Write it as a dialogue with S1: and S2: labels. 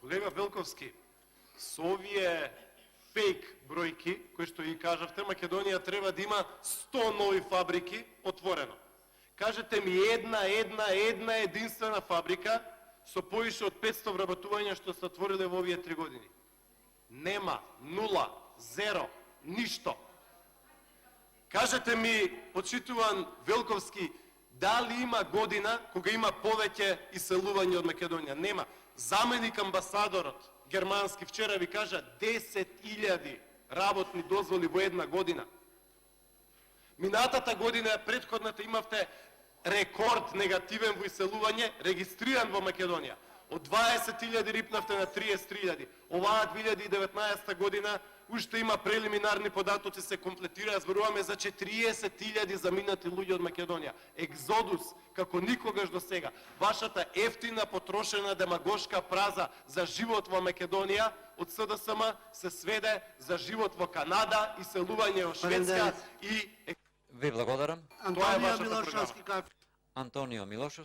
S1: Колега Велковски, со овие фейк бројки, кои што ги кажавте, Македонија треба да има 100 нови фабрики отворено. Кажете ми една единствена фабрика со повише од 500 вработувања што се отвориле во овие 3 години. Нема, нула, зеро, ништо. Кажете ми, почитуван Велковски, дали има година кога има повеќе иселување од Македонија? Нема. Заменик амбасадорот германски вчера ви кажа 10.000 работни дозволи во една година. Минатата година, претходната, имавте рекорд негативен во иселување, регистриран во Македонија. Од 20.000 рипнавте на 33.000. Оваа 2019 година уште има прелиминарни податоци, се комплетира, зборуваме за 40.000 заминати луѓе од Македонија. Екзодус, како никогаш до сега. Вашата ефтина, потрошена, демагошка фраза за живот во Македонија од СДСМ се сведе за живот во Канада, иселување во Шведска и...
S2: Ви благодарам.
S1: Тоа е вашата програма.
S2: Антонио Милошовски.